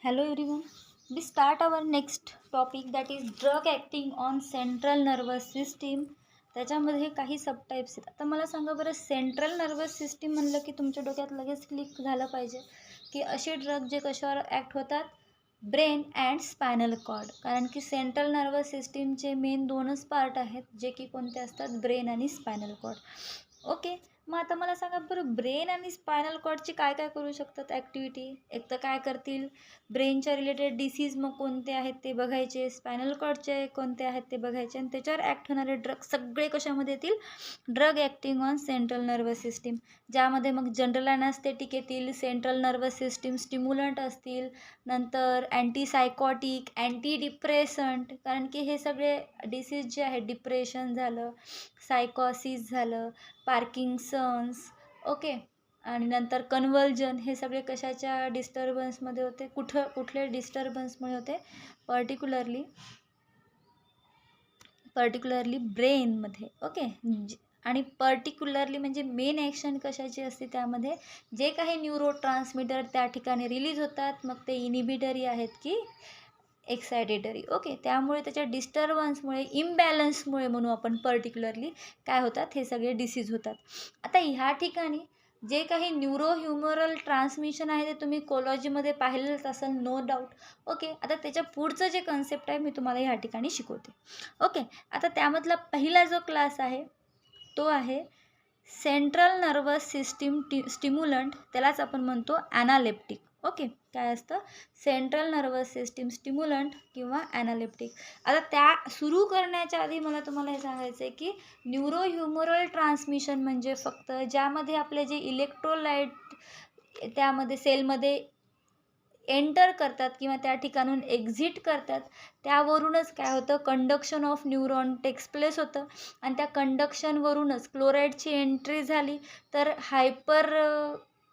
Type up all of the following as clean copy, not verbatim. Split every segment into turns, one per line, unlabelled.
Hello everyone. We start our next topic that is drug acting on central nervous system. त्याच्यामध्ये काही सबटाईप्स आहेत. आता मला सांगा बरं, सेंट्रल नर्वस सिस्टीम म्हणलं की तुमच्या डोक्यात लगेच क्लिक झालं पाहिजे की असे ड्रग जे कशावर ॲक्ट होतात, ब्रेन अँड स्पायनल कॉर्ड. कारण की सेंट्रल नर्वस सिस्टीमचे मेन दोनच पार्ट आहेत जे की कोणते असतात, ब्रेन आणि स्पायनल कॉर्ड. ओके, मग आता मला सांगा बरं, ब्रेन आणि स्पायनल कॉर्डची काय काय करू शकतात ॲक्टिव्हिटी. एक तर काय करतील, ब्रेनच्या रिलेटेड डिसीज मग कोणते आहेत ते बघायचे, स्पायनल कॉर्डचे कोणते आहेत ते बघायचे, आणि त्याच्यावर ॲक्ट होणारे ड्रग सगळे कशामध्ये येतील, drug acting on central nervous system. ज्यामध्ये मग जनरल ॲनास्थेटिक येतील, सेंट्रल नर्वस सिस्टीम स्टिम्युलंट असतील, नंतर अँटीसायकॉटिक, अँटी डिप्रेसंट. कारण की हे सगळे डिसीज जे आहेत, डिप्रेशन झालं, सायकॉसिस झालं, पार्किन्सन्स, ओके, आणि नंतर कन्व्हल्जन, हे सगळे कशाच्या डिस्टर्बन्समध्ये होते, कुठले डिस्टर्बन्समुळे होते, पर्टिक्युलरली ब्रेनमध्ये. ओके, आणि पर्टिक्युलरली म्हणजे मेन ॲक्शन कशाची असते, त्यामध्ये जे काही न्यूरो ट्रान्समीटर त्या ठिकाणी रिलीज होतात, मग ते इनिबिटरी आहेत की एक्सायटेटरी. ओके, त्यामुळे त्याच्या डिस्टर्बन्समुळे, इम्बॅलन्समुळे म्हणू आपण पर्टिक्युलरली, काय होतात, हे सगळे डिसीज होतात. आता ह्या ठिकाणी जे काही न्यूरो ह्युमरल ट्रान्समिशन आहे ते तुम्ही कोलॉजीमध्ये पाहिलंच असेल, नो डाऊट. ओके, आता त्याच्या पुढचं जे कन्सेप्ट आहे मी तुम्हाला ह्या ठिकाणी शिकवते. ओके, आता त्यामधला पहिला जो क्लास आहे तो आहे सेंट्रल नर्वस सिस्टीम स्टिम्युलंट, त्यालाच आपण म्हणतो ॲनालेप्टिक. ओके, काय असतं, सेंट्रल नर्वस सिस्टीम स्टिम्युलंट किंवा ॲनालेप्टिक. आता त्या सुरू करण्याच्या आधी मला तुम्हाला हे सांगायचं आहे की न्यूरो ह्युमरल ट्रान्समिशन म्हणजे फक्त ज्यामध्ये आपले जे इलेक्ट्रोलाइट त्यामध्ये सेलमध्ये एंटर करतात किंवा त्या ठिकाणून एक्झिट करतात, त्यावरूनच काय होतं, conduction of neuron takes place होतं, आणि त्या कंडक्शनवरूनच क्लोराईडची एंट्री झाली तर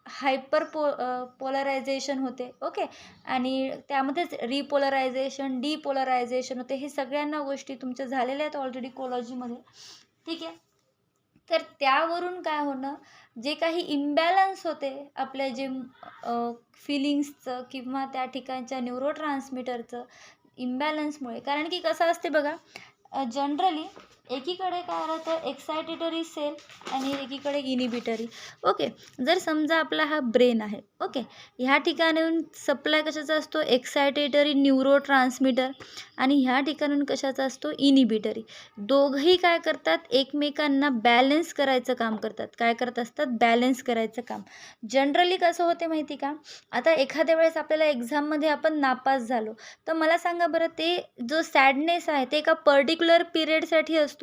हायपर पोलरायझेशन होते. ओके, आणि त्यामध्येच रिपोलरायझेशन, डिपोलरायझेशन होते. हे सगळ्यांना गोष्टी तुमच्या झालेल्या आहेत ऑलरेडी कोलॉजीमध्ये. ठीक आहे, तर त्यावरून काय होणं, जे काही इम्बॅलन्स होते आपल्या जे फिलिंग्सचं किंवा त्या ठिकाणच्या न्यूरो ट्रान्समीटरचं इम्बॅलन्समुळे. कारण की कसं असते बघा, जनरली एकीकडे काय राहतं, एक्सायटेटरी सेल आणि एकीकडे इनिबिटरी. ओके, जर समजा आपला हा ब्रेन आहे, ओके, ह्या ठिकाणून सप्लाय कशाचा असतो, एक्सायटेटरी न्यूरो ट्रान्समीटर, आणि ह्या ठिकाणून कशाचा असतो, इनिबिटरी. दोघंही काय करतात, एकमेकांना बॅलेन्स करायचं काम करतात. काय करत असतात, बॅलेन्स करायचं काम. जनरली कसं होते माहिती का, आता एखाद्या वेळेस आपल्याला एक्झाममध्ये आपण नापास झालो, तर मला सांगा बरं, ते जो सॅडनेस आहे ते एका पर्टिक्युलर पिरियडसाठी असतो,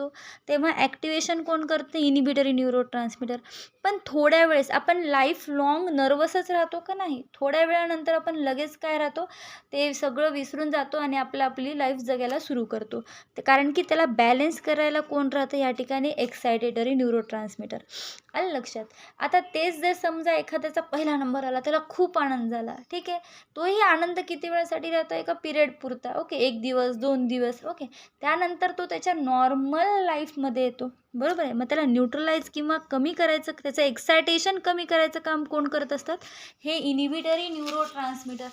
तेव्हा ॲक्टिवेशन कोण करते, इनिबिटरी न्यूरो ट्रान्समीटर. पण थोड्या वेळेस आपण लाईफ लाँग नर्वसच राहतो का, नाही, थोड्या वेळानंतर आपण लगेच काय राहतो, ते सगळं विसरून जातो आणि आपली लाईफ जगायला सुरू करतो. कारण की त्याला बॅलेन्स करायला कोण राहतं या ठिकाणी, एक्सायटेटरी न्यूरो ट्रान्समीटर. आलं लक्षात. आता तेच जर समजा एखाद्याचा पहिला नंबर आला, त्याला खूप आनंद झाला, ठीक आहे, तोही आनंद किती वेळासाठी राहतो, एका पिरियड पुरता. ओके, 1 दिवस 2 दिवस. ओके, त्यानंतर तो त्याच्या नॉर्मल लाईफमध्ये येतो, बरोबर आहे. मग त्याला न्यूट्रलाइज किंवा कमी करायचं, त्याचं एक्सायटेशन कमी करायचं काम कोण करत असतात, हे इनिबिटरी न्यूरो ट्रान्समीटर.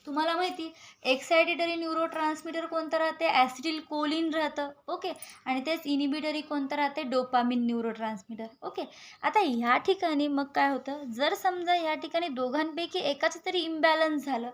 तुम्हाला माहिती, एक्सायटेटरी न्यूरो ट्रान्समीटर कोणतं राहते, ॲसिटिल कोलिन राहतं. ओके, आणि तेच इनिबिटरी कोणतं राहते, डोपामिन न्यूरो ट्रान्समीटर. ओके, आता ह्या ठिकाणी मग काय होतं, जर समजा ह्या ठिकाणी दोघांपैकी एकाचं तरी इम्बॅलन्स झालं,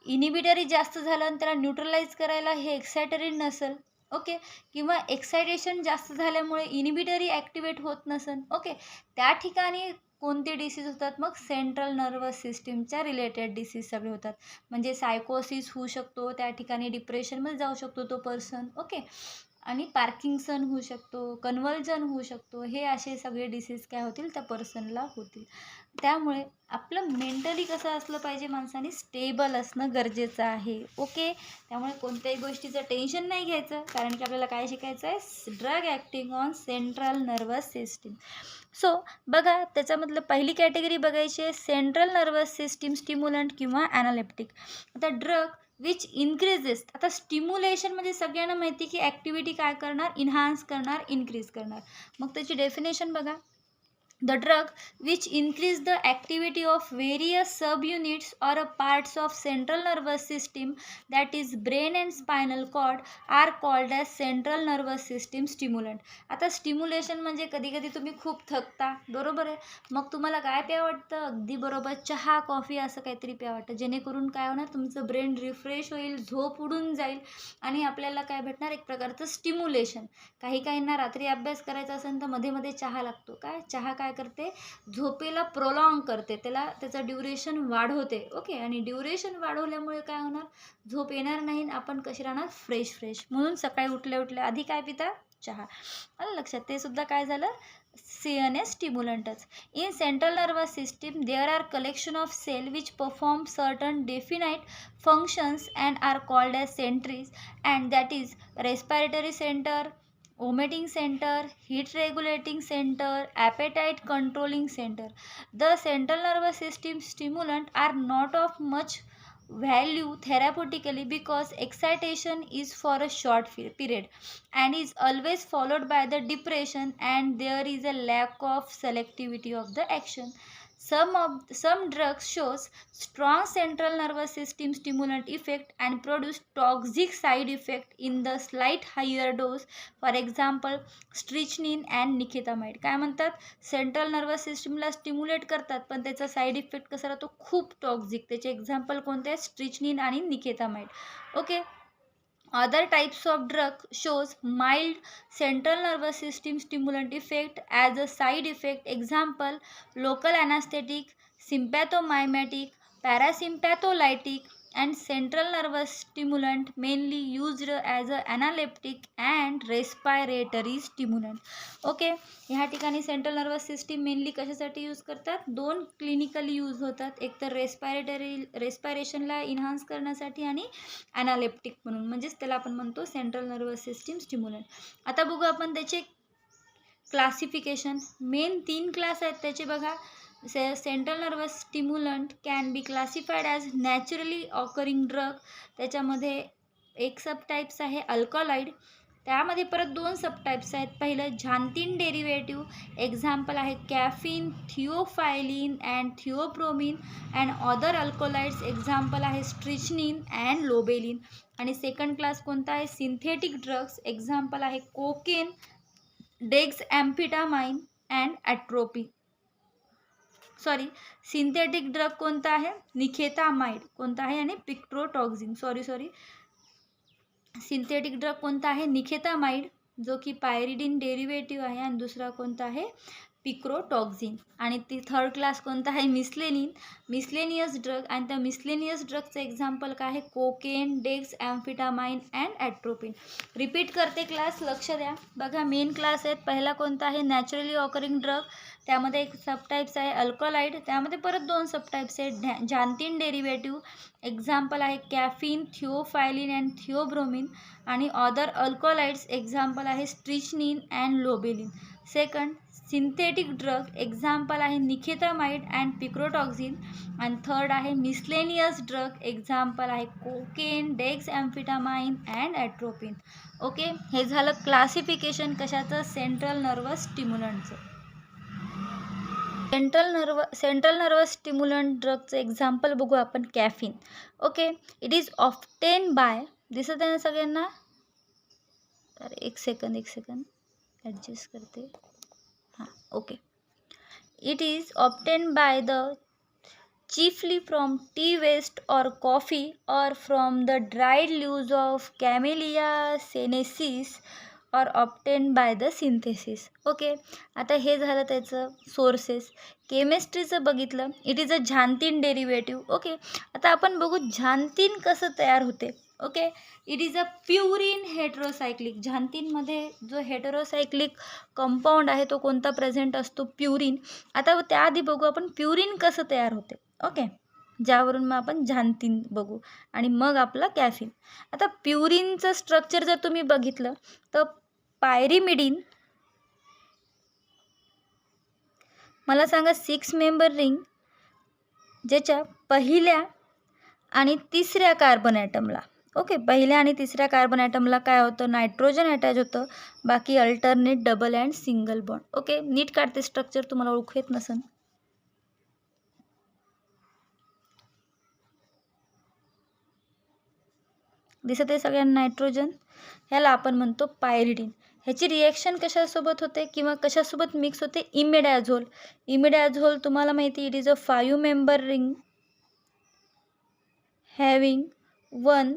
इनिबिटरी जास्त झालं आणि त्याला न्यूट्रलाइज करायला हे एक्सायटरी नसेल, ओके, किंवा एक्सायटेशन जास्त झाल्यामुळे इनिबिटरी ॲक्टिवेट होत नसेल, ओके, त्या ठिकाणी कोणते डिसीज होतात, मग सेंट्रल नर्वस सिस्टीमच्या रिलेटेड डिसीज सगळे होतात. म्हणजे सायकोसिस होऊ शकतो, त्या ठिकाणी डिप्रेशनमध्ये जाऊ शकतो तो पर्सन, ओके, आणि पार्किन्सन होऊ शकतो, कन्व्हल्जन होऊ शकतो. हे असे सगळे डिसीज काय होतील, त्या पर्सनला होतील. त्यामुळे आपलं मेंटली कसं असलं पाहिजे, माणसाने स्टेबल असणं गरजेचं आहे. ओके, त्यामुळे कोणत्याही गोष्टीचं टेन्शन नाही घ्यायचं, कारण की आपल्याला काय शिकायचं आहे, drug acting on central nervous system. So बघा, त्याच्यामधलं पहिली कॅटेगरी बघायची आहे, सेंट्रल नर्वस सिस्टीम स्टिम्युलंट किंवा ॲनालेप्टिक. आता ड्रग विच इन्क्रीजेस, आता स्टिम्युलेशन म्हणजे सगळ्यांना माहिती की ॲक्टिव्हिटी काय करणार, इन्हान्स करणार, इन्क्रीज करणार. मग त्याची डेफिनेशन बघा, the drug which increase the activity of various subunits or parts of central nervous system, that is brain and spinal cord, are called as central nervous system stimulant. आता stimulation म्हणजे कधी कधी तुम्ही खूप थकता, बरोबर आहे, मग तुम्हाला काय प्या वाटतं, अगदी बरोबर चहा कॉफी असं काहीतरी प्या वाटतं, जेणेकरून काय होणार, तुमचं ब्रेन रिफ्रेश होईल, झोप उडून जाईल आणि आपल्याला काय भेटणार, एक प्रकारचं स्टिम्युलेशन. काही काहींना रात्री अभ्यास करायचा असेल तर मध्ये मध्ये चहा लागतो. काय चहा काय करते, झोपेला प्रोलॉंग करते, त्याचं ड्युरेशन वाढवते. ओके, आणि ड्युरेशन वाढवल्यामुळे काय होणार, झोप येणार नाही, आपण कशी राहणार, फ्रेश. म्हणून सकाळी उठल्या उठल्या आधी काय पिता, चहा. आलं लक्षात, ते सुद्धा काय झालं, CNS स्टिम्युलंटच. In central nervous system there are collection of cell which perform certain definite functions and are called as centries, and that is respiratory center, vomiting center, heat regulating center, appetite controlling center. The central nervous system stimulant are not of much value therapeutically because excitation is for a short period and is always followed by the depression, and there is a lack of selectivity of the action. Some drugs shows strong central nervous system stimulant effect and produce toxic side effect in the slight higher dose. For example, strychnine and nicotinamide. काय म्हणतात, central nervous सिस्टमला stimulate करतात पण त्याचा side effect कसा राहतो, खूप toxic. त्याचे एक्झाम्पल कोणते आहेत, स्ट्रिचनिन आणि nikethamide. Okay, other types of drug shows mild central nervous system stimulant effect as a side effect. Example, local anesthetic, sympathomimetic, parasympatholytic, and central nervous stimulant mainly used as a analeptic and respiratory stimulant. Okay, ह्या ठिकाणी central nervous system mainly कशासाठी use करतात, दोन clinically use होतात, एक तर रेस्पायरेशनला enhance करण्यासाठी आणि ॲनालेप्टिक म्हणून, म्हणजेच त्याला आपण म्हणतो सेंट्रल नर्वस सिस्टीम स्टिम्युलंट. आता बघू आपण त्याचे क्लासिफिकेशन. मेन 3 क्लास आहेत त्याचे बघा. Central nervous stimulant can be classified as naturally occurring drug. त्याच्यामध्ये एक सबटाईप्स आहे अल्कलॉइड, त्यामध्ये परत 2 सबटाईप्स आहेत. पहिलं झांतीन डेरिव्हेटिव्ह, एक्झाम्पल आहे caffeine, theophylline and theobromine and other alkaloids, example आहे स्ट्रिचनिन अँड लोबेलिन. आणि सेकंड क्लास कोणता आहे, सिंथेटिक ड्रग्स, एक्झाम्पल आहे cocaine, dexamphetamine and atropine. Synthetic drug कोणता आहे, निकेतामाइड कोणता आहे आणि पिक्ट्रोटॉक्झिन. सिंथेटिक ड्रग कोणता आहे, निकेतामाइड, जो की पायरिडिन डेरिव्हेटिव्ह आहे, आणि दुसरा कोणता आहे, पिक्रोटॉक्झिन. आणि ती थर्ड क्लास कोणता आहे, मिसलेनियस ड्रग, आणि त्या मिसलेनियस ड्रगचं एक्झाम्पल काय आहे, cocaine, dexamphetamine and atropine. Repeat करते क्लास, लक्ष द्या. बघा मेन क्लास आहेत. पहिला कोणता आहे, नॅचरली ऑकरिंग ड्रग, त्यामध्ये एक सबटाईप्स आहे अल्कलॉइड, त्यामध्ये परत 2 सबटाईप्स आहेत, झांतीन डेरिव्हेटिव्ह, एक्झाम्पल आहे कॅफिन, थिओफायलिन अँड थिओब्रोमिन, आणि अदर अल्कोलाइड्स, एक्झाम्पल आहे strychnine and lobeline. Second, synthetic drug, example आहे निकेतामाइड अँड पिक्रोटॉक्झिन, आणि थर्ड आहे मिसलेनियस ड्रग, एक्झाम्पल आहे cocaine, dexamphetamine and atropine. Okay, हे झालं क्लासिफिकेशन कशाचं, सेंट्रल नर्वस स्टिम्युलंटचं. सेंट्रल नर्वस स्टिम्युलंट ड्रगचं एक्झाम्पल बघू आपण, caffeine. Okay, it is often by, दिसत आहे ना सगळ्यांना, तर एक सेकंद ॲडजस्ट करते. हां, okay. It is obtain by the chiefly from tea waste or coffee or from the dried leaves of Camellia sinensis or obtained by the synthesis. Okay, आता हे झालं त्याचं सोर्सेस. केमिस्ट्रीचं बघितलं, it is a xanthine derivative. Okay, आता आपण बघू xanthine कसं तयार होते. Okay, it is a purine heterocyclic. झांतीनमध्ये जो हेटेरोसायक्लिक कंपाऊंड आहे तो कोणता प्रेझेंट असतो, प्युरिन. आता त्याआधी बघू आपण प्युरिन कसं तयार होते. ओके, ज्यावरून मग आपण झांतीन बघू आणि मग आपलं कॅफिन. आता प्युरिनचं स्ट्रक्चर जर तुम्ही बघितलं तर पायरिमिडिन, मला सांगा 6 मेंबर रिंग, ज्याच्या पहिल्या आणि तिसऱ्या कार्बन ॲटमला ओके, पहिल्या आणि तिसऱ्या कार्बन ॲटमला काय होतं, नायट्रोजन अटॅच होतं, बाकी alternate double and single bond. Okay, नीट काढते स्ट्रक्चर, तुम्हाला ओळखू येत नसेल. दिसत आहे सगळ्यांना नायट्रोजन, ह्याला आपण म्हणतो पायरिडिन. ह्याची रिॲक्शन कशासोबत होते किंवा कशासोबत मिक्स होते, इमिडॅझोल. इमिडॅझोल तुम्हाला माहिती, it is a 5 member ring having 1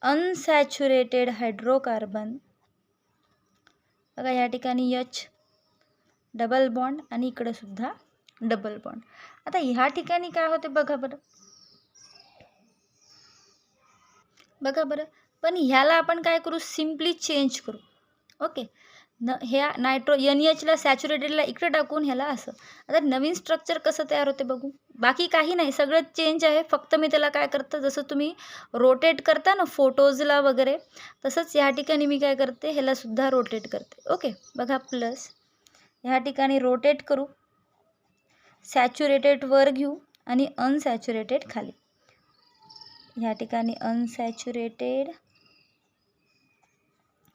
unsaturated hydrocarbon. बघा या ठिकाणी H डबल बॉन्ड आणि इकडे सुद्धा डबल बॉन्ड. आता ह्या ठिकाणी काय होते बघा बरं, पण ह्याला आपण काय करू, सिम्पली चेंज करू. ओके, ह्या NH सॅच्युरेटेडला इकडे टाकून ह्याला असं. आता नवीन स्ट्रक्चर कसं तयार होते बघू. बाकी काही नाही, सगळं चेंज आहे, फक्त मी त्याला काय करतं, जसं तुम्ही रोटेट करता ना फोटोजला वगैरे, तसंच ह्या ठिकाणी मी काय करते, ह्याला सुद्धा रोटेट करते. ओके, बघा प्लस ह्या ठिकाणी रोटेट करू, सॅच्युरेटेड वर घेऊ आणि अनसॅच्युरेटेड खाली. ह्या ठिकाणी अनसॅच्युरेटेड.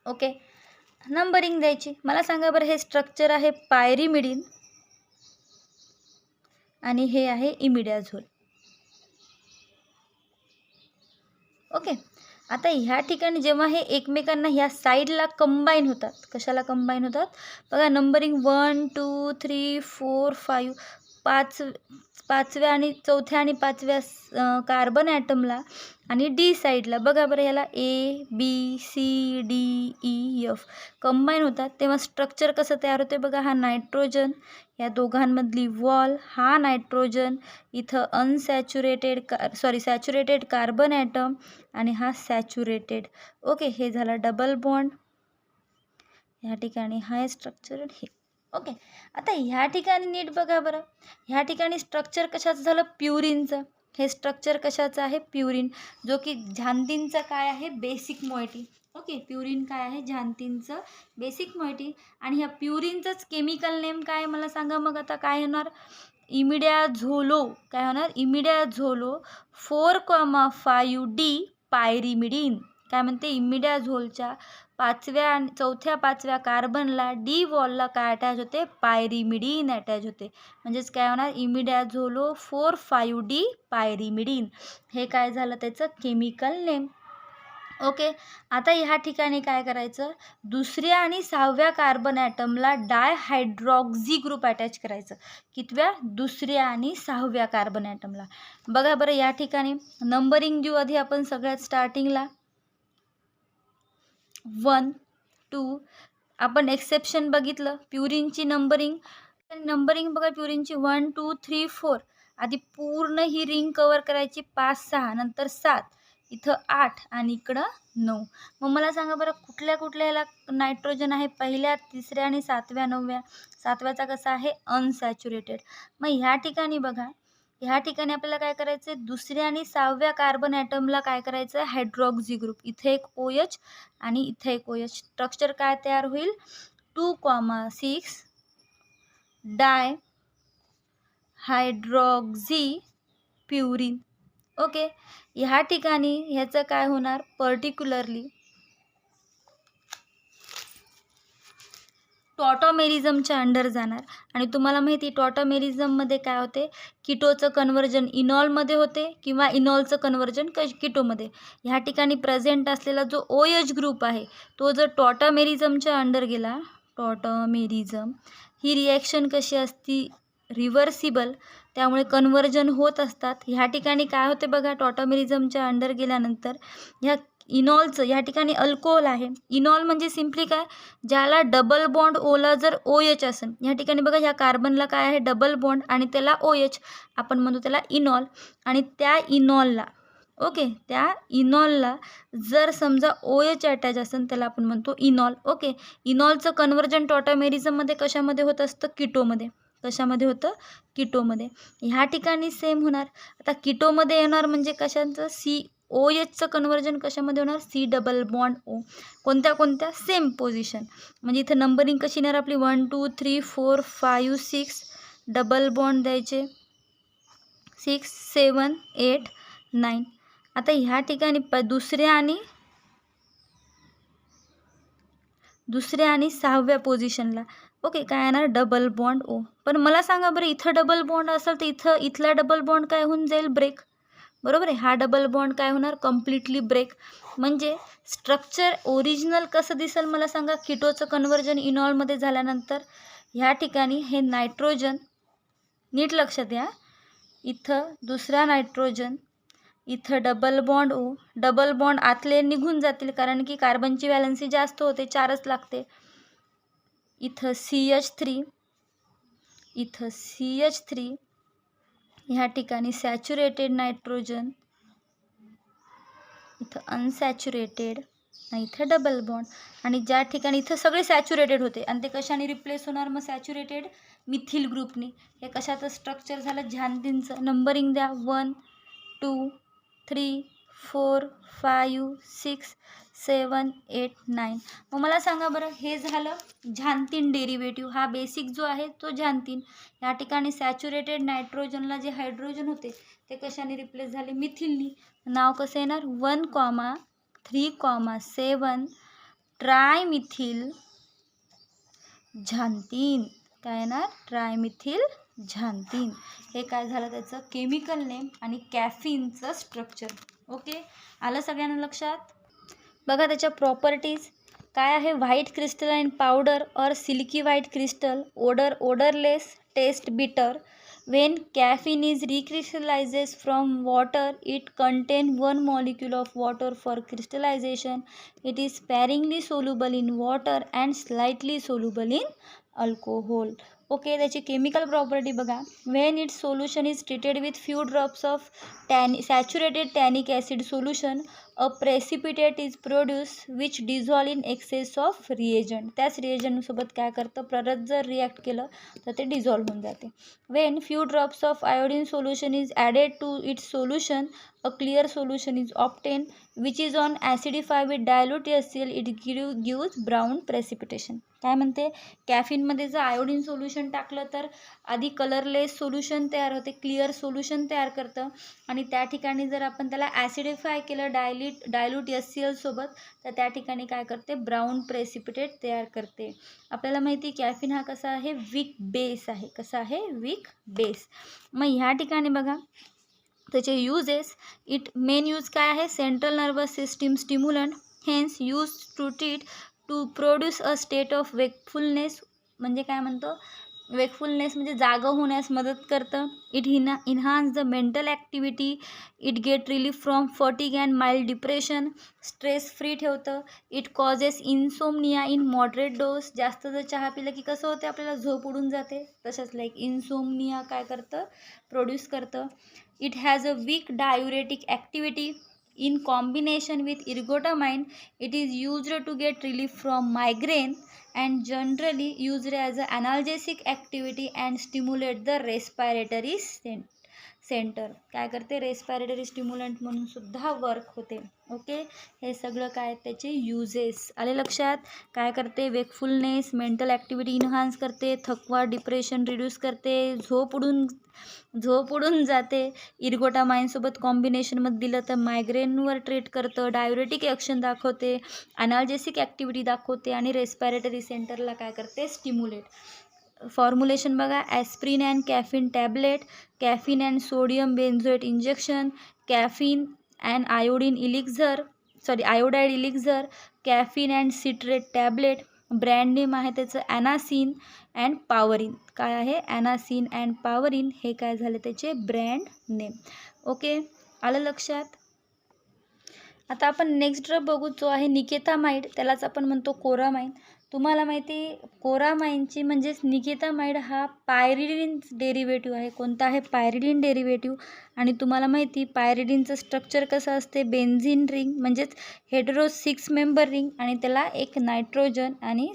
ओके, नंबरिंग द्यायची. मला सांगा बरं, हे स्ट्रक्चर आहे पायरिमिडिन आणि हे आहे इमिडॅझोल. ओके, आता ह्या ठिकाणी जेव्हा हे एकमेकांना ह्या साईडला कंबाईन होतात, कशाला कंबाईन होतात बघा, नंबरिंग 1 2 3 4 5, पाचव्या आणि चौथ्या आणि पाचव्या कार्बन ॲटमला आणि डी साईडला बघा बरं, ह्याला ABCDEF कंबाईन होतात, तेव्हा स्ट्रक्चर कसं तयार होते बघा. हा नायट्रोजन, या दोघांमधली वॉल, हा नायट्रोजन, इथं सॅच्युरेटेड कार्बन ॲटम आणि हा सॅच्युरेटेड. ओके, हे झालं डबल बॉन्ड. ह्या ठिकाणी हा स्ट्रक्चर हे. ओके, आता ह्या ठिकाणी नीट बघा बरं, ह्या ठिकाणी स्ट्रक्चर कशाचं झालं, प्युरिनचं. हे स्ट्रक्चर कशाचं आहे, प्युरिन, जो की झांतींचं काय आहे, बेसिक मोइटी. ओके, प्युरिन काय आहे, झांतींचं बेसिक मोइटी. आणि ह्या प्युरिनचंच केमिकल नेम काय मला सांगा मग. आता काय होणार, इमिडॅझोलो. काय होणार, इमिडॅझोलो 4,5D पायरिमिडिन. काय म्हणते, इमिडॅझोलच्या चौथ्या पाचव्या कार्बनला डी वॉलला काय अटॅच होते, पायरिमिडिन अटॅच होते. म्हणजेच काय होणार, इमिडॅझोलो 4,5D पायरिमिडिन. हे काय झालं त्याचं केमिकल नेम. ओके, आता ह्या ठिकाणी काय करायचं, दुसऱ्या आणि सहाव्या कार्बन ॲटमला डायहायड्रॉक्झी ग्रुप अटॅच करायचं. कितव्या, दुसऱ्या आणि सहाव्या कार्बन ॲटमला. बघा बरं, या ठिकाणी नंबरिंग देऊ आधी आपण सगळ्यात स्टार्टिंगला 1 2. आपण एक्सेप्शन बघितलं, प्युरिनची नंबरिंग बघा, प्युरिनची 1 2 3 4. आधी पूर्ण ही रिंग कवर करायची, 5 6, नंतर 7, इथं 8 आणि इकडं 9. मग मला सांगा बरं, कुठल्या ह्याला नायट्रोजन आहे, पहिल्या, तिसऱ्या आणि 7व्या 9व्या. 7व्याचा कसा आहे, अनसॅच्युरेटेड. मग ह्या ठिकाणी बघा, ह्या ठिकाणी आपल्याला काय करायचं आहे, दुसऱ्या आणि 6व्या कार्बन ॲटमला काय करायचं आहे, हायड्रॉक्झी ग्रुप. इथे एक OH आणि इथे एक OH. स्ट्रक्चर काय तयार होईल, 2,6 डाय हायड्रॉक्झी प्युरिन. ओके, ह्या ठिकाणी ह्याचं काय होणार, पर्टिक्युलरली टॉटॉमेरिझमच्या अंडर जाणार. आणि तुम्हाला माहिती, टॉटॉमेरिझममध्ये काय होते, किटोचं कन्वर्जन इनॉलमध्ये होते किंवा इनॉलचं कन्वर्जन किटोमध्ये. ह्या ठिकाणी प्रेझेंट असलेला जो OH ग्रुप आहे, तो जर टॉटॉमेरिझमच्या अंडर गेला, टॉटॉमेरिझम ही रिॲक्शन कशी असती, रिव्हर्सिबल, त्यामुळे कन्वर्जन होत असतात. ह्या ठिकाणी काय होते बघा, टॉटॉमेरिझमच्या अंडर गेल्यानंतर ह्या इनॉलचं, ह्या ठिकाणी अल्कोहोल आहे. इनॉल म्हणजे सिम्पली काय, ज्याला डबल बॉन्ड ओला जर OH असेल, ह्या ठिकाणी बघा ह्या कार्बनला काय आहे, डबल बॉन्ड आणि त्याला OH, आपण म्हणतो त्याला इनॉल. आणि त्या इनॉलला, ओके, त्या इनॉलला जर समजा OH अटॅच असेल, त्याला आपण म्हणतो इनॉल. ओके, इनॉलचं कन्वर्जन टॉटॉमेरिझममध्ये कशामध्ये होत असतं, किटोमध्ये. कशामध्ये होतं, किटोमध्ये. ह्या ठिकाणी सेम होणार. आता किटोमध्ये येणार म्हणजे कशाचं, OHचं कन्वर्जन कशामध्ये होणार, C डबल बॉन्ड O. कोणत्या सेम पोझिशन. म्हणजे इथं नंबरिंग कशी येणार आपली, 1 2 3 4 5 6, डबल बॉन्ड द्यायचे 6 7 8 9. आता ह्या ठिकाणी दुसऱ्या आणि 6व्या पोझिशनला ओके काय येणार डबल बॉन्ड ओ. पण मला सांगा बरं इथं डबल बॉन्ड असेल तर इथला डबल बॉन्ड काय होऊन जाईल ब्रेक. बरोबर आहे. हा डबल बॉन्ड काय होणार कम्प्लिटली ब्रेक. म्हणजे स्ट्रक्चर ओरिजिनल कसं दिसेल मला सांगा. किटोचं कन्व्हर्जन इनॉलमध्ये झाल्यानंतर ह्या ठिकाणी हे नायट्रोजन नीट लक्षात या. इथं दुसरा नायट्रोजन, इथं double bond O. Double bond आतले निघून जातील कारण की कार्बनची व्हॅलन्सी जास्त होते 4च लागते. इथं CH3, इथं CH3, ह्या ठिकाणी सॅच्युरेटेड नायट्रोजन, इथं अनसॅच्युरेटेड आणि इथं डबल बॉन्ड. आणि ज्या ठिकाणी इथं सगळे सॅच्युरेटेड होते आणि ते कशाने रिप्लेस होणार मग सॅच्युरेटेड मिथिल ग्रुपने. हे कशाचं स्ट्रक्चर झालं झॅन्थिनचं. नंबरिंग द्या 1 2 3 4 5 6 7 8 9. मग मला सांगा बरं हे झालं झॅन्थिन डेरिव्हेटिव्ह. हा बेसिक जो आहे तो झॅन्थिन. या ठिकाणी सॅच्युरेटेड नायट्रोजनला जे हायड्रोजन होते ते कशाने रिप्लेस झाले मिथिलनी. नाव कसं येणार 1,3,7 ट्रायमिथिल झॅन्थिन. काय येणार ट्रायमिथिल झॅन्थिन. हे काय झालं त्याचं केमिकल नेम आणि कॅफिनचं स्ट्रक्चर. ओके आलं सगळ्यांना लक्षात. बघा त्याच्या प्रॉपर्टीज काय आहे. व्हाईट क्रिस्टलाइन पावडर और silky white crystal, odorless, taste bitter. When caffeine is recrystallizes from water, it contains 1 molecule of water for crystallization. It is sparingly soluble in water and slightly soluble in alcohol. Okay त्याची chemical property बघा. When its solution is treated with few drops of saturated tannic acid solution, a precipitate is produce which dissolve in excess of reagent. त्याच रिएजंटसोबत काय करतं परत जर react केलं तर ते डिझॉल्व होऊन जाते. When few drops of iodine solution is added to its solution, a clear solution is obtain which is on acidify with dilute HCl, it gives brown precipitation. काय म्हणते कॅफिनमध्ये जर आयोडीन सोल्युशन टाकलं तर आधी कलरलेस सोल्युशन तयार होते, clear solution तयार करतं. आणि त्या ठिकाणी जर आपण त्याला ॲसिडिफाय केलं डायल्यूट HCl सोबत तर त्या ठिकाणी काय करते ब्राऊन प्रेसिपिटेट तयार करते. आपल्याला माहिती कॅफिन हा कसा आहे वीक बेस आहे. कसा आहे वीक बेस. मग ह्या ठिकाणी बघा त्याचे यूजेस. इट मेन यूज काय आहे central nervous system stimulant, hence use to treat to produce a state of wakefulness. म्हणजे काय म्हणतो वेकफुलनेस म्हणजे जागं होण्यास मदत करतं. It enhance the mental activity, it get relief from fatigue and mild depression, stress free ठेवतं. It causes insomnia in moderate dose. जास्त जर चहा पिलं की कसं होते आपल्याला झोप उडून जाते तसंच लाईक इन्सोमनिया काय करतं प्रोड्यूस करतं. It has a week diuretic activity. In combination with ergotamine, it is used to get relief from migraine and generally used as an analgesic activity and stimulate the respiratory centre. काय करते respiratory stimulant म्हणून सुद्धा work होते. Okay हे सगळं काय त्याचे uses आले लक्षात. काय करते वेकफुलनेस, मेंटल ॲक्टिव्हिटी इन्हान्स करते, थकवा डिप्रेशन रिड्यूस करते, झोप उडून जाते. इर्गोटामाइनसोबत कॉम्बिनेशनमध्ये दिलं तर मायग्रेनवर ट्रीट करतं, डायुरेटिक ॲक्शन दाखवते, अनाल्जेसिक ॲक्टिव्हिटी दाखवते आणि रेस्पिरेटरी सेंटरला काय करते स्टिम्युलेट. फॉर्म्युलेशन बघा aspirin and caffeine tablet, caffeine and sodium benzoate injection, caffeine and iodide elixir, caffeine and citrate tablet. Brand name आहे त्याचं ॲनासिन अँड पावरिन. काय आहे ॲनासिन अँड पावरिन हे काय झाले त्याचे ब्रँड नेम. ओके आलं लक्षात. आता आपण नेक्स्ट ड्रग बघू जो आहे निकेतामाइड. त्यालाच आपण म्हणतो कोरामाइन. तुम्हाला माहिती कोरामाइनची म्हणजेच निकेतामाइड हा पायरिडिन डेरिव्हेटिव्ह आहे. कोणता आहे पायरिडिन डेरिव्हेटिव्ह. आणि तुम्हाला माहिती पायरिडिनचं स्ट्रक्चर कसं असते बेन्झिन रिंग म्हणजेच हेटेरो 6 मेंबर रिंग आणि त्याला एक नायट्रोजन आणि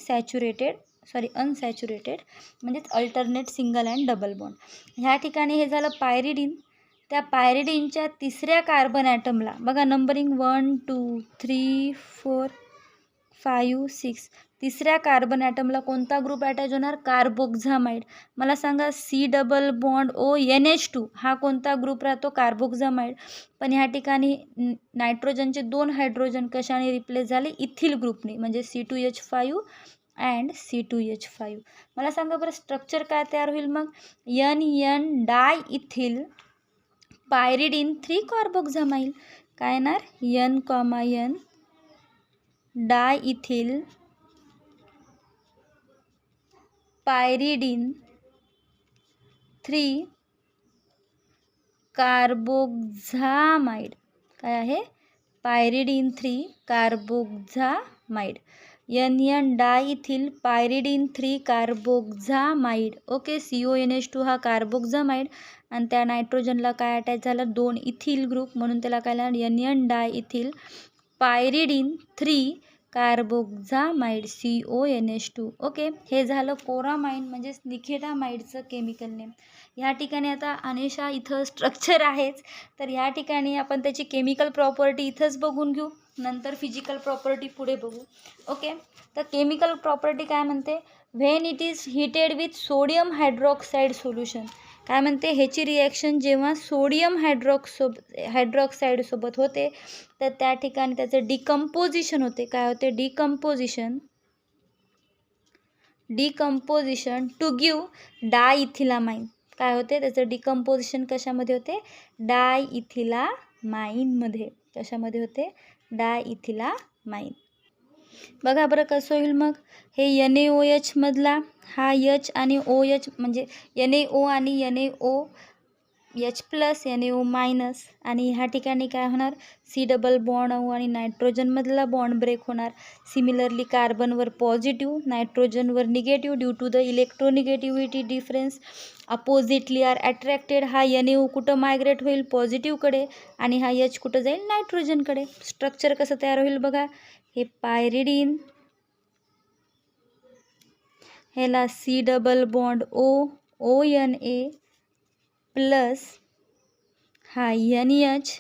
अनसॅच्युरेटेड म्हणजेच alternate single and double bond. ह्या ठिकाणी हे झालं पायरिडिन. त्या पायरिडिनच्या तिसऱ्या कार्बन ॲटमला बघा नंबरिंग 1 2 3 4 5 6. तिसऱ्या कार्बन ॲटमला कोणता ग्रुप अटॅच होणार? कार्बोक्झामाइड. मला सांगा C+O2 हा कोणता ग्रुप राहतो? कार्बोक्झामाइड. पण ह्या ठिकाणी नायट्रोजनचे 2 हायड्रोजन कशाने रिप्लेस झाले? इथिल ग्रुपने, म्हणजे C2H5 अँड C2H5. मला सांगा बरं स्ट्रक्चर काय तयार होईल मग? NN diethyl pyridine 3 carboxamide. काय येणार? N, diethyl pyridine 3 carboxamide. काय आहे? Pyridine 3 carboxamide. NN diethyl pyridine 3 carboxamide. Okay, CONH2 हा कार्बोक्झामाइड आणि त्या नायट्रोजनला काय अटॅच झालं? 2 इथिल ग्रुप, म्हणून त्याला काय लागणार? NN diethyl pyridine 3 carboxamide CONH2. Okay, हे झालं कोरामाइन म्हणजेच निकेटामाइडचं केमिकल नेम. ह्या ठिकाणी आता अनेशा इथं स्ट्रक्चर आहेच, तर ह्या ठिकाणी आपण त्याची केमिकल प्रॉपर्टी इथंच बघून घेऊ, नंतर फिजिकल प्रॉपर्टी पुढे बघू. ओके, तर केमिकल प्रॉपर्टी काय म्हणते? When it is heated with sodium hydroxide solution. काय म्हणते? ह्याची रिॲक्शन जेव्हा सोडियम हायड्रॉक्साईडसोबत होते तर त्या ठिकाणी त्याचं डिकम्पोजिशन होते. काय होते? Decomposition to give diethylamine. काय होते? त्याचं डिकम्पोजिशन कशामध्ये होते? डायइथिलामाइनमध्ये. कशामध्ये होते? डायइथिलामाइन. बघा बरं कसं होईल मग? हे NaOH मधला हा H आणि OH म्हणजे NaO आणि NaOH प्लस NaO मायनस, आणि ह्या ठिकाणी काय होणार? C डबल बॉन्ड O आणि नायट्रोजनमधला बॉन्ड ब्रेक होणार. सिमिलरली कार्बनवर पॉझिटिव्ह, नायट्रोजनवर negative due to the electronegativity difference. Oppositely are attracted. हा NaO कुठं मायग्रेट होईल? पॉझिटिव्हकडे, आणि हा H कुठं जाईल? नायट्रोजनकडे. स्ट्रक्चर कसं तयार होईल बघा? हे पायरिडीन, ह्याला C double bond ONA plus हा NH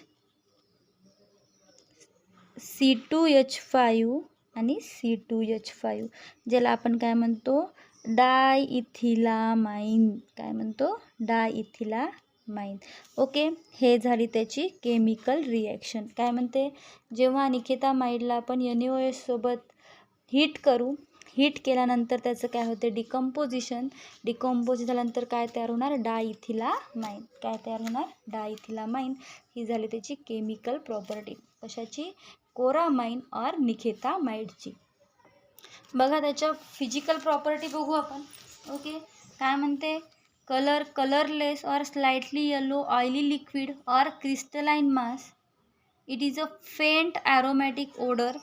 C2H5 आणि C2H5, ज्याला आपण काय म्हणतो? डायइथिलामाइन. काय म्हणतो? डायइथिलामाइन. ओके, हे झाली त्याची केमिकल रिॲक्शन. काय म्हणते? जेव्हा निकेतामाइडला आपण NaOH सोबत हीट करू, हीट केल्यानंतर त्याचं काय होते? डिकम्पोजिशन झाल्यानंतर काय तयार होणार? डायइथिलामाइन. काय तयार होणार? डायइथिलामाइन. ही झाली त्याची केमिकल प्रॉपर्टी. कशाची? कोरामाइन और निकेतामाइडची. बघा त्याच्या फिजिकल प्रॉपर्टी बघू आपण. ओके, काय म्हणते? कलरलेस और स्लाइटली येलो ऑइली लिक्विड और crystalline mass. It is a faint aromatic odor,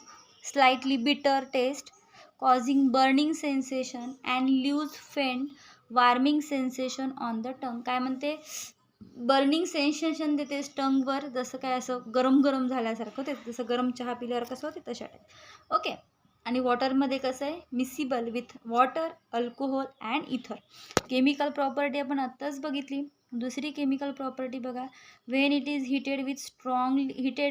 slightly bitter taste, causing burning sensation and leaves faint warming sensation on the tongue. काय म्हणते? बर्निंग सेन्सेशन देते टंगवर, जसं काय असं गरम गरम झाल्यासारखं होते, जसं गरम चहा पिल्यावर कसं होते तशा टाईप. ओके, आणि वॉटरमध्ये कसं आहे? Miscible with water, alcohol and ether. Chemical property आपण आत्ताच बघितली. दुसरी केमिकल प्रॉपर्टी बघा. When it is heated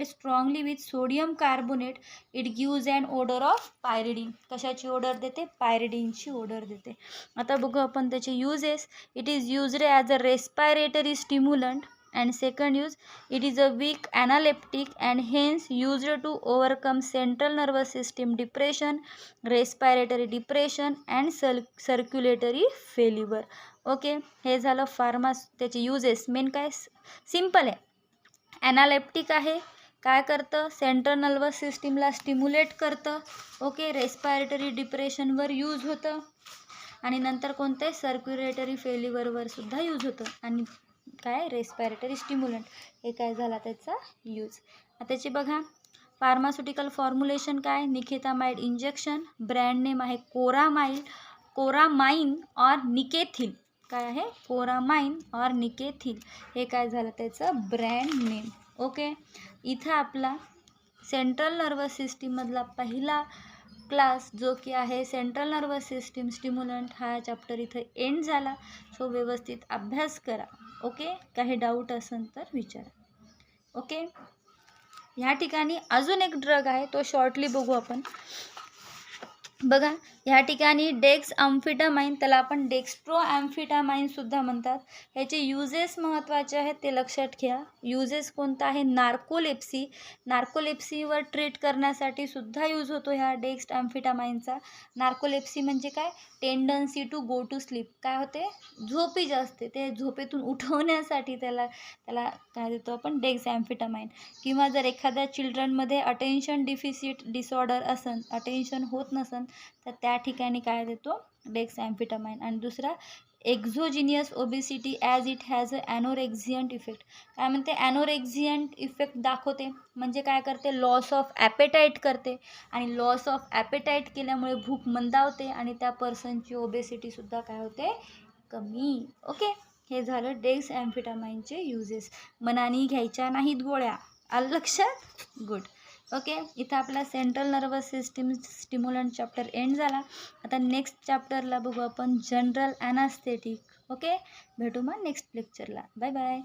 strongly with sodium carbonate it gives an odour of pyridine. कशाची ओडर देते? पायरिडीनची ओडर देते. आता बघू आपण त्याचे uses. It is used as a respiratory stimulant, and second use, it is a weak analeptic and hence used to overcome central nervous system depression, respiratory depression and circulatory failure. Okay, हे झालं त्याचे uses. Main काय? Simple आहे. ॲनालेप्टिक आहे, काय करतं? Central nervous सिस्टीमला stimulate करतं. ओके, रेस्पायरेटरी डिप्रेशनवर यूज होतं, आणि नंतर कोणतं आहे? सर्क्युलेटरी फेल्युअरवर सुद्धा यूज होतं. आणि काय? Respiratory stimulant. हे काय झाला त्याचा यूज. त्याची बघा फार्मास्युटिकल फॉर्म्युलेशन काय? निकेतामाइड इंजेक्शन. ब्रँड नेम आहे कोरामाइन और निकेथिल. काय आहे? कोरामाइन और निकेथिल. हे काय झालं त्याचं ब्रँड नेम. ओके, इथं आपला सेंट्रल नर्वस सिस्टीममधला पहिला क्लास जो की आहे सेंट्रल नर्वस सिस्टीम स्टिम्युलंट, हा चॅप्टर इथं एंड झाला. सो व्यवस्थित अभ्यास करा. ओके, काही डाऊट असेल तर विचारा. ओके, ह्या ठिकाणी अजून एक ड्रग आहे, तो शॉर्टली बघू आपण. बघा ह्या ठिकाणी डेक्स अम्फिटामाइन, त्याला आपण डेक्स्ट्रो अम्फिटामाइन सुद्धा म्हणतात. ह्याचे युजेस महत्त्वाचे आहेत, ते लक्षात घ्या. युजेस कोणता आहे? नार्कोलेप्सी, नार्कोलेप्सीवर ट्रीट करण्यासाठी सुद्धा यूज होतो ह्या डेक्स्ट अम्फिटामाइनचा. नार्कोलेप्सी म्हणजे काय? Tendency to go to sleep, काय होते? झोपी जास्त, ते झोपेतून उठवण्यासाठी त्याला त्याला काय देतो आपण? डेक्स अम्फिटामाइन. किंवा जर एखाद्या चिल्ड्रनमध्ये अटेन्शन डिफिसिट डिसऑर्डर असन, अटेन्शन होत नसन, तर त्या ठिकाणी काय देतो? डेक्स अम्फिटामाइन. आणि दुसरा exogenous obesity as it has a anorexiant effect. काय म्हणते? ॲनोरेक्झियंट इफेक्ट दाखवते, म्हणजे काय करते? लॉस ऑफ ॲपेटाईट करते, आणि लॉस ऑफ ॲपेटाईट केल्यामुळे भूक मंदावते, आणि त्या पर्सनची ओबेसिटीसुद्धा काय होते? कमी. ओके, हे झालं डेक्स अम्फिटामाइनचे युजेस. मनाने घ्यायच्या नाहीत गोळ्या, आलं लक्षात? गुड. ओके, इथं आपला central nervous system stimulant chapter end झाला. आता नेक्स्ट चॅप्टरला बघू आपण जनरल ॲनास्थेटिक. ओके, भेटू मग नेक्स्ट लेक्चरला. Bye bye.